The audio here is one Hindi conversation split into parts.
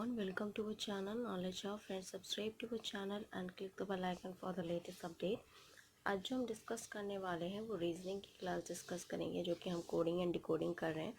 everyone, welcome to our channel Knowledge of Friends. Subscribe to our channel and click the bell icon for the latest update. आज जो हम डिस्कस करने वाले हैं वो रीजनिंग की क्लास डिस्कस करेंगे, जो कि हम कोडिंग एंड डिकोडिंग कर रहे हैं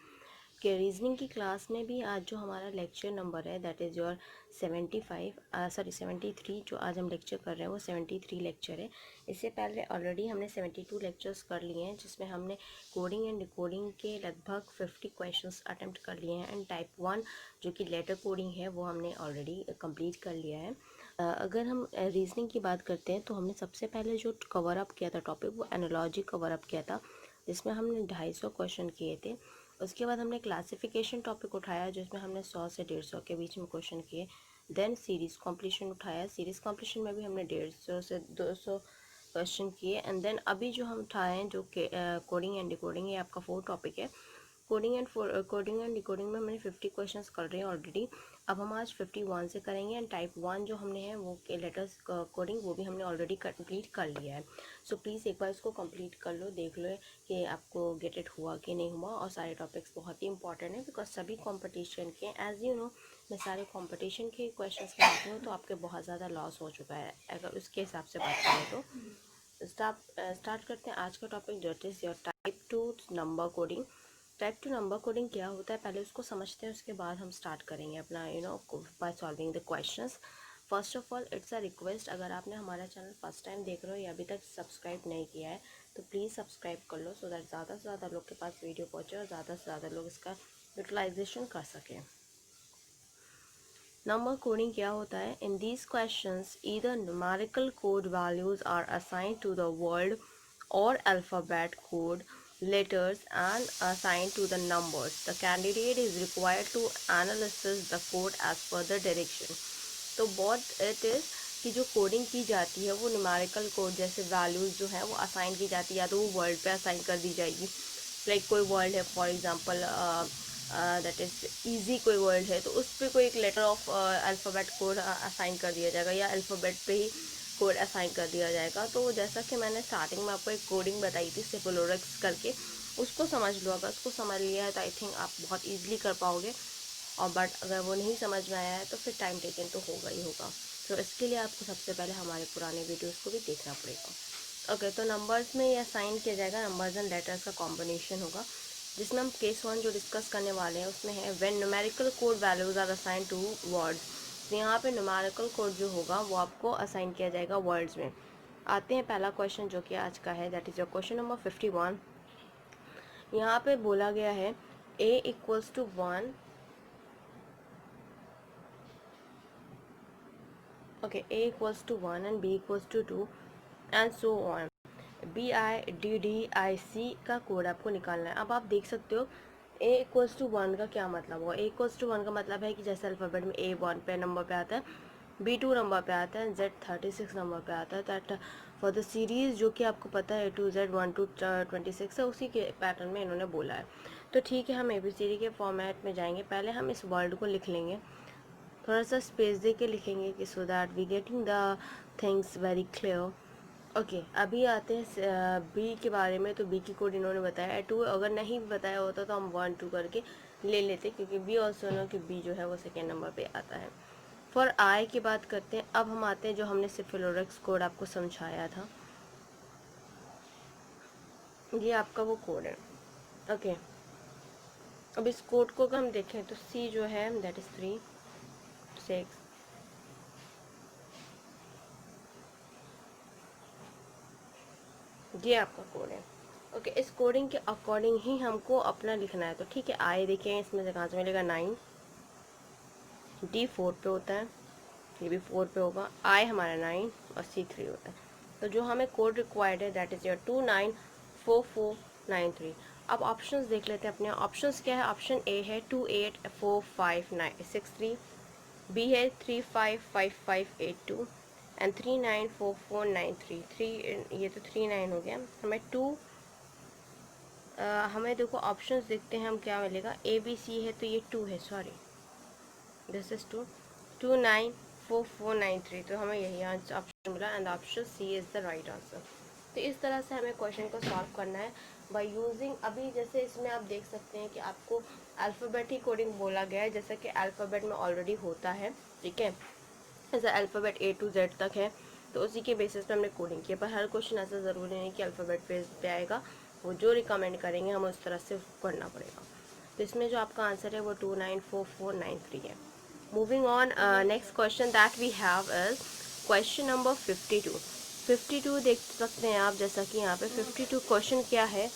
कि रीजनिंग की क्लास में भी आज जो हमारा लेक्चर नंबर है दैट इज़ योर 73 जो आज हम लेक्चर कर रहे हैं वो 73 लेक्चर है। इससे पहले ऑलरेडी हमने 72 लेक्चर्स कर लिए हैं, जिसमें हमने कोडिंग एंड डिकोडिंग के लगभग 50 क्वेश्चंस अटेम्प्ट कर लिए हैं एंड टाइप 1 जो कि लेटर कोडिंग है वो हमने ऑलरेडी कंप्लीट कर लिया है। अगर हम रीजनिंग की बात करते हैं तो हमने सबसे पहले जो कवर अप किया था टॉपिक वो एनालॉजी कवर अप किया था, जिसमें हमने 250 क्वेश्चन किए थे। उसके बाद हमने क्लासिफिकेशन टॉपिक उठाया जिसमें हमने 100 से 150 के बीच में क्वेश्चन किए। देन सीरीज़ कॉम्प्लीशन उठाया, सीरीज़ कॉम्प्लीशन में भी हमने 150 से 200 क्वेश्चन किए। एंड देन अभी जो हम उठाए हैं जो कोडिंग एंड डिकोडिंग, ये आपका 4 टॉपिक है। कोडिंग एंड डिकोडिंग में हमने 50 क्वेश्चंस कर रहे हैं ऑलरेडी। अब हम आज 51 से करेंगे एंड टाइप 1 जो हमने है वो लेटर्स कोडिंग वो भी हमने ऑलरेडी कंप्लीट कर लिया है। सो प्लीज़ एक बार इसको कंप्लीट कर लो, देख लो कि आपको गेट इट हुआ कि नहीं हुआ। और सारे टॉपिक्स बहुत ही इंपॉर्टेंट है बिकॉज सभी कंपटीशन के एज यू नो मैं सारे कंपटीशन के क्वेश्चंस कराती हूँ, तो आपके बहुत ज़्यादा लॉस हो चुका है अगर उसके हिसाब से बात करें तो। स्टार्ट करते हैं आज का topic that is your type 2 number coding. Type 2 number coding क्या होता है पहले उसको समझते हैं, उसके बाद हम स्टार्ट करेंगे अपना by solving the questions. First of all it's a request, अगर आपने हमारा चैनल फर्स्ट टाइम देख रहे हो या अभी तक सब्सक्राइब नहीं किया है तो प्लीज़ सब्सक्राइब कर लो, सो दैट ज़्यादा से ज़्यादा लोग के पास वीडियो पहुँचे और ज़्यादा से ज़्यादा लोग इसका यूटिलाइजेशन कर सकें। नंबर कोडिंग क्या होता है? In these questions either numerical code values are assigned to the word or alphabet code letters and assigned to the numbers. The candidate is required to analyze the code as per the direction. तो what it is कि जो कोडिंग की जाती है वो न्यूमेरिकल कोड जैसे वैल्यूज़ जो है वो असाइन की जाती है, या तो वो वर्ड पे असाइन कर दी जाएगी। लाइक कोई वर्ड है for example that is easy, कोई वर्ड है तो उस पर कोई एक letter of alphabet code assign कर दिया जाएगा या अल्फ़ाबेट पे ही कोड असाइन कर दिया जाएगा। तो जैसा कि मैंने स्टार्टिंग में आपको एक कोडिंग बताई थी सेफलोरेक्स करके, उसको समझ लो। अगर उसको समझ लिया है तो आई थिंक आप बहुत ईजिली कर पाओगे, और बट अगर वो नहीं समझ में आया है तो फिर टाइम टेकन तो होगा ही होगा। तो इसके लिए आपको सबसे पहले हमारे पुराने वीडियोज़ को भी देखना पड़ेगा। ओके, तो नंबर्स में ये असाइन किया जाएगा, नंबर्स एंड लेटर्स का कॉम्बिनेशन होगा, जिसमें हम केस 1 जो डिस्कस करने वाले हैं उसमें है when numerical code values are assign to words. तो यहाँ पे न्यूमेरिकल कोड जो होगा वो आपको असाइन किया जाएगा वर्ड्स में। आते हैं पहला क्वेश्चन जो कि आज का है, that is your question number 51। यहाँ पे बोला गया है a equals to 1, okay, a equals to 1 and b equals to 2 and so on. BIDDIC का कोड आपको निकालना है। अब आप देख सकते हो a इक्वल्स टू 1 का क्या मतलब हुआ। a इक्वल्स टू 1 का मतलब है कि जैसे अल्फ़ाबेट में a 1 पे नंबर पे आता है, b 2 नंबर पे आता है, z 36 नंबर पे आता है। दैट फॉर द सीरीज़ जो कि आपको पता है A to Z 1 to 26 है, उसी के पैटर्न में इन्होंने बोला है। तो ठीक है, हम ABCD के फॉर्मेट में जाएंगे। पहले हम इस वर्ड को लिख लेंगे, थोड़ा सा स्पेस दे के लिखेंगे कि so that we getting the things very clear. Okay, अभी आते हैं बी के बारे में। तो बी की कोड इन्होंने बताया 2, अगर नहीं बताया होता तो हम 1 2 करके ले लेते, क्योंकि बी ऑल्सो नो कि बी जो है वो सेकेंड नंबर पे आता है। फॉर आई की बात करते हैं। अब हम आते हैं जो हमने सेफलोरेक्स कोड आपको समझाया था, ये आपका वो कोड है। ओके, अब इस कोड को अगर हम देखें तो सी जो है दैट इज़ 3 6, ये आपका कोड है। ओके, इस कोडिंग के अकॉर्डिंग ही हमको अपना लिखना है। तो ठीक है, आई देखें इसमें से कहाँ से मिलेगा 9, डी 4 पे होता है, ये भी 4 पे होगा, आई हमारा 9 और सी 3 होता है। तो जो हमें कोड रिक्वायर्ड है दैट इज़ योर 294493। अब ऑप्शंस देख लेते हैं अपने। ऑप्शंस क्या है? ऑप्शन ए है 284563, बी है 355582 एंड 394493। ये तो 39 हो गया। हमें हमें देखो ऑप्शंस देखते हैं हम क्या मिलेगा। ए बी सी है तो ये 2 है, सॉरी दिस इज 294493, तो हमें यही ऑप्शन मिला and option C is the right answer. तो इस तरह से हमें क्वेश्चन को सॉल्व करना है। बाय यूजिंग, अभी जैसे इसमें आप देख सकते हैं कि आपको अल्फ़ाबेट ही कोडिंग बोला गया है, जैसा कि अल्फ़ाबेट में ऑलरेडी होता है, ठीक है, जैसे अल्फ़ाबेट A to Z तक है, तो उसी के बेसिस पे हमने कोडिंग किया। पर हर क्वेश्चन ऐसा ज़रूरी नहीं कि अल्फ़ाबेट पे आएगा, वो जो रिकमेंड करेंगे हमें उस तरह से करना पड़ेगा। तो इसमें जो आपका आंसर है वो 294493 है। Moving on, next question that we have is question number 52। 52 देख सकते हैं आप, जैसा कि यहाँ पे 52 क्वेश्चन क्या है,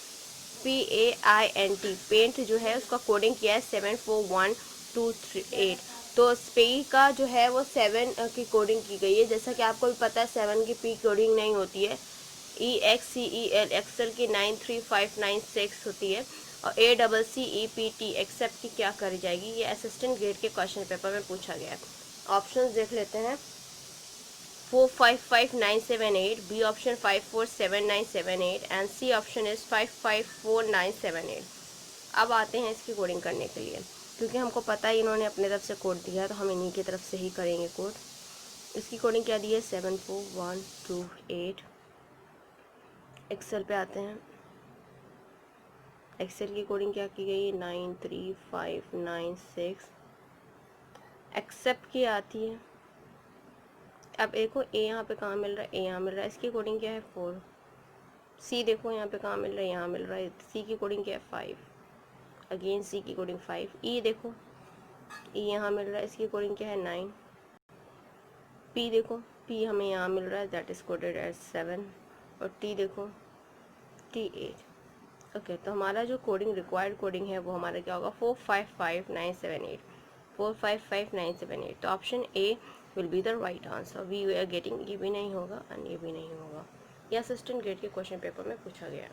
PAINT, पेंट जो है उसका कोडिंग किया है 741238। तो स्पे का जो है वो 7 की कोडिंग की गई है, जैसा कि आपको भी पता है 7 की पी कोडिंग नहीं होती है। EXCEL एक्सेल की 93596 होती है, और ACCEPT एक्सेप्ट की क्या करी जाएगी, ये असिस्टेंट ग्रेड के क्वेश्चन पेपर में पूछा गया है। ऑप्शंस देख लेते हैं, 455978, B option 547978 and C option is 554978। अब आते हैं इसकी कोडिंग करने के लिए, क्योंकि हमको पता है इन्होंने अपने तरफ से कोड दिया है तो हम इन्हीं की तरफ से ही करेंगे कोड। इसकी कोडिंग क्या दी है, 74128। एक्सेल पे आते हैं, एक्सेल की कोडिंग क्या की गई है, 93596। एक्सेप्ट की आती है। अब देखो ए यहाँ पे कहाँ मिल रहा है, ए यहाँ मिल रहा है, इसकी कोडिंग क्या है 4। सी देखो यहाँ पे कहाँ मिल रहा है, यहाँ मिल रहा है, सी की कोडिंग क्या है 5। अगेन सी की कोडिंग 5। ई देखो, ई यहाँ मिल रहा है, इसकी कोडिंग क्या है 9। पी देखो, पी हमें यहाँ मिल रहा है, दैट इज कोडेड एज 7। और टी देखो, टी 8। ओके, तो हमारा जो कोडिंग रिक्वायर्ड कोडिंग है वो हमारा क्या होगा, 455978, 455978। तो option A will be the right answer. We are getting, ये भी नहीं होगा एंड ये भी नहीं होगा, ये असिस्टेंट ग्रेड के क्वेश्चन पेपर में पूछा गया है।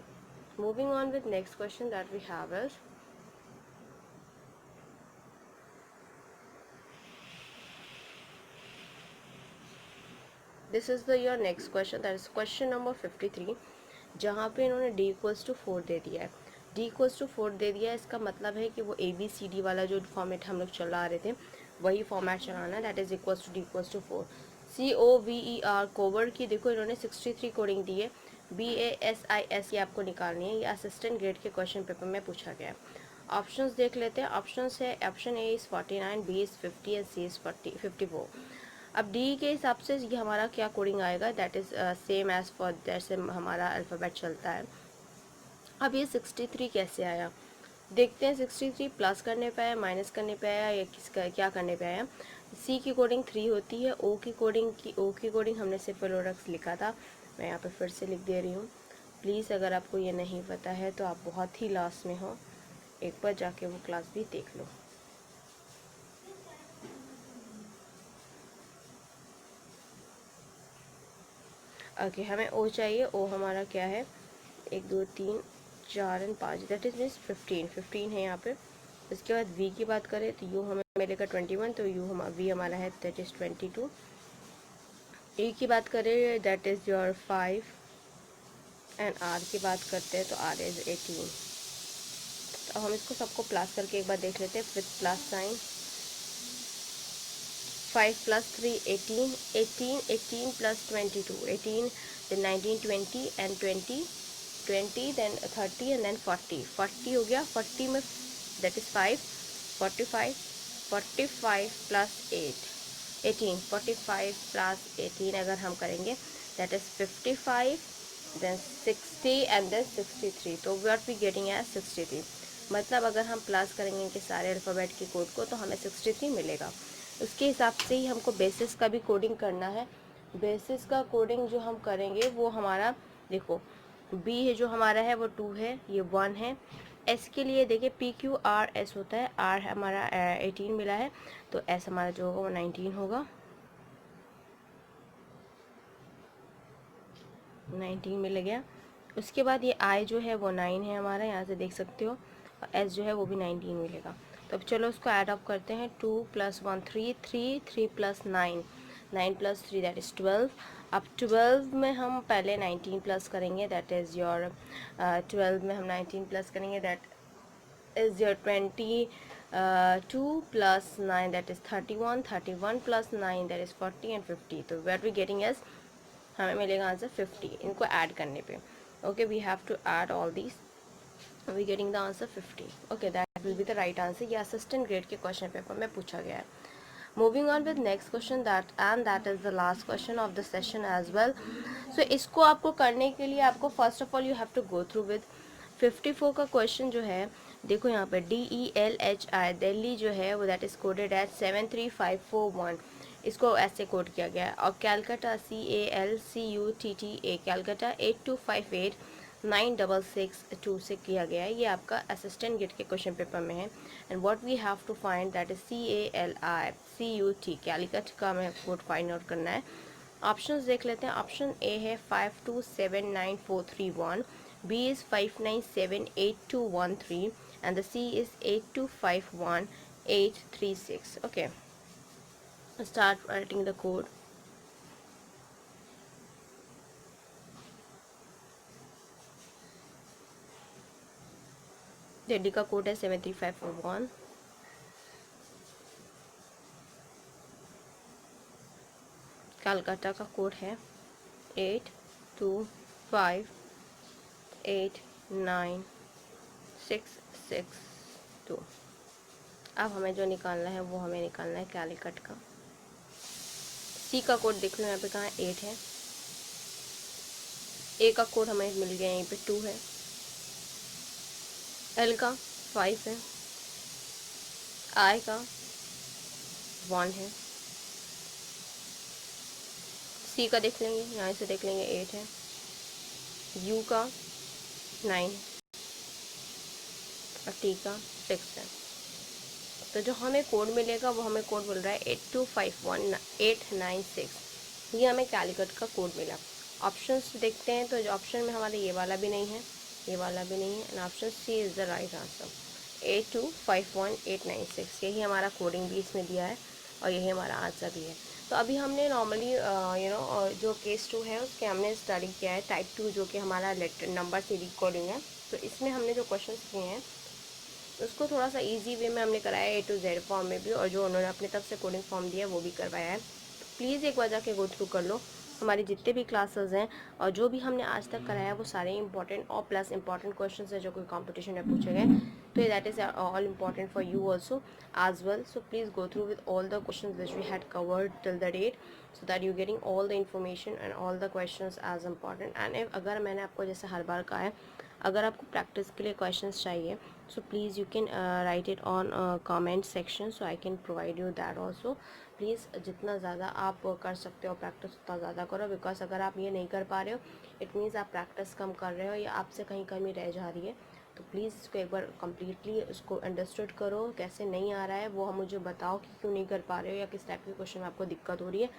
Moving on with next question that we have is, this is the your next question, that is question number 53, जहाँ पे इन्होंने d इक्वल्स टू 4 दे दिया है। d इक्वल्स टू 4 दे दिया है, इसका मतलब है कि वो ABCD वाला जो फॉर्मेट हम लोग चला रहे थे वही फॉर्मेट चलाना है, that is equals to d equals to 4। COVER cover की देखो इन्होंने 63 कोडिंग दी है। BASIS ये आपको निकालनी है, ये असिस्टेंट ग्रेड के क्वेश्चन पेपर में पूछा गया है। ऑप्शंस देख लेते हैं, ऑप्शंस है, option A is 49, B is 50 and C is 54। अब डी के हिसाब से ये हमारा क्या कोडिंग आएगा, that is same as for जैसे हमारा अल्फ़ाबेट चलता है। अब ये 63 कैसे आया, देखते हैं। 63 प्लस करने पे आया, माइनस करने पे आया, या किसका क्या करने पे आया। सी की कोडिंग 3 होती है, ओ की कोडिंग हमने सिर्फ लोरक्स लिखा था, मैं यहाँ पे फिर से लिख दे रही हूँ। प्लीज़ अगर आपको ये नहीं पता है तो आप बहुत ही लास्ट में हो, एक बार जाके वो क्लास भी देख लो। ओके, हमें ओ चाहिए, ओ हमारा क्या है, 1 2 3 4 एंड 5, दैट इज मीन्स 15 है यहाँ पे। इसके बाद वी की बात करें तो यू हमें मिलेगा 21, तो वी हमारा है दैट इज़ 22। ए की बात करें that is your 5 and R की बात करते हैं तो आर इज़ 18। तो हम इसको सबको प्लस करके एक बार देख लेते हैं with plus sign. 5 + 3 18, 18 plus 22 18, then 19 20 and 20 then 30 and then 40 हो गया। 40 में दैट इज़ 5, 45 प्लस 18 45 प्लस 18 अगर हम करेंगे that is 55 then 60 and then 63। तो व्हाट वी गेटिंग एज 63। मतलब अगर हम प्लस करेंगे इनके सारे अल्फ़ाबेट के कोड को तो हमें 63 मिलेगा। उसके हिसाब से ही हमको बेसिस का भी कोडिंग करना है। बेसिस का कोडिंग जो हम करेंगे वो हमारा देखो, बी है जो हमारा है वो 2 है, ये 1 है। एस के लिए देखिए PQRS होता है, आर हमारा 18 मिला है, तो एस हमारा जो होगा वो 19 होगा, 19 मिल गया। उसके बाद ये आई जो है वो 9 है हमारा, यहाँ से देख सकते हो, और एस जो है वो भी 19 मिलेगा। तो अब चलो उसको ऐड अप करते हैं। 2 + 1 3 3 3 + 9 9 + 3 दैट इज़ 12। अब 12 में हम पहले 19 प्लस करेंगे, दैट इज़ योर 12 में हम 19 प्लस करेंगे, that is your 22 + 9 that is 31, 31 + 9 that is 40 and 50। तो व्हाट वी गेटिंग एज, हमें मिलेगा आंसर 50 इनको ऐड करने पे। Okay, we have to add all these. We getting the answer 50. Okay, that will be the right answer. ये असिस्टेंट ग्रेड के क्वेश्चन पेपर में पूछा गया है. Moving on with next question, that is the last question of the session as well. So इसको आपको करने के लिए आपको first of all you have to go through with 54 का क्वेश्चन जो है. देखो यहाँ पे DELHI दिल्ली जो है वो दैट इज कोडेड एट 73541. इसको ऐसे कोड किया गया है. और कैलकाटा CALCUTTA कैलकाटा 82589662 से किया गया है. ये आपका असिस्टेंट गेट के क्वेश्चन पेपर में है. And what we have to find that is CALICUT Calicut का हमें कोड फाइंड आउट करना है. ऑप्शंस देख लेते हैं. ऑप्शन ए है 527941, B is 597821 and the C is 8251836. Okay, start writing the code. Delhi का कोड है 73541. कलकत्ता का कोड है 82589662. अब हमें जो निकालना है वो हमें निकालना है कैलिकट का. सी का कोड देख लो यहाँ पे कहाँ है, 8 है. ए का कोड हमें मिल गया यहीं पे 2 है. एल का 5 है. आई का 1 है. सी का देख लेंगे, यहाँ से देख लेंगे 8 है. यू का 9 है और टी का 6 है. तो जो हमें कोड मिलेगा वो हमें कोड मिल रहा है 8251896. ये हमें कैलिकट का कोड मिला. ऑप्शंस देखते हैं तो जो ऑप्शन में हमारे ये वाला भी नहीं है, ये वाला भी नहीं है. And option C is the right answer 8251896. यही हमारा कोडिंग भी इसमें दिया है और यही हमारा आंसर भी है. तो अभी हमने नॉर्मली जो केस 2 है उसके हमने स्टडी किया है. टाइप 2 जो कि हमारा लेटर नंबर सीरीज कोडिंग है. तो इसमें हमने जो क्वेश्चन किए हैं उसको थोड़ा सा इजी वे में हमने कराया है, A to Z फॉर्म में भी, और जो उन्होंने अपनी तरफ से कोडिंग फॉर्म दिया है वो भी करवाया है. तो प्लीज़ एक बार जाके गो थ्रू कर लो. हमारे जितने भी क्लासेस हैं और जो भी हमने आज तक कराया है वो सारे इंपॉर्टेंट और प्लस इंपॉर्टेंट क्वेश्चंस हैं जो कोई कंपटीशन में पूछे गए. तो that is all important for you also as well. So please go through with all the questions which we had covered till the date so that you getting all the information and all the questions as important. and if अगर मैंने आपको जैसे हर बार कहा है, अगर आपको प्रैक्टिस के लिए क्वेश्चंस चाहिए so please you can write it on comment section so I can provide you that also. Please जितना ज़्यादा आप कर सकते हो प्रैक्टिस उतना ज़्यादा करो. बिकॉज अगर आप ये नहीं कर पा रहे हो इट मीन्स आप प्रैक्टिस कम कर रहे हो या आपसे कहीं कमी रह जा रही है. तो प्लीज़ इसको एक बार कम्प्लीटली उसको अंडरस्टूड करो. कैसे नहीं आ रहा है वो हम मुझे बताओ कि क्यों नहीं कर पा रहे हो या किस टाइप के क्वेश्चन में आपको दिक्कत हो रही है.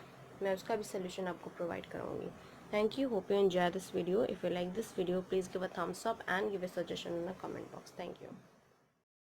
मैं उसका भी सोल्यूशन आपको provide कराऊंगी. Thank you. Hope you enjoy this video. If you like this video, please give a thumbs up and give a suggestion in the comment box. Thank you.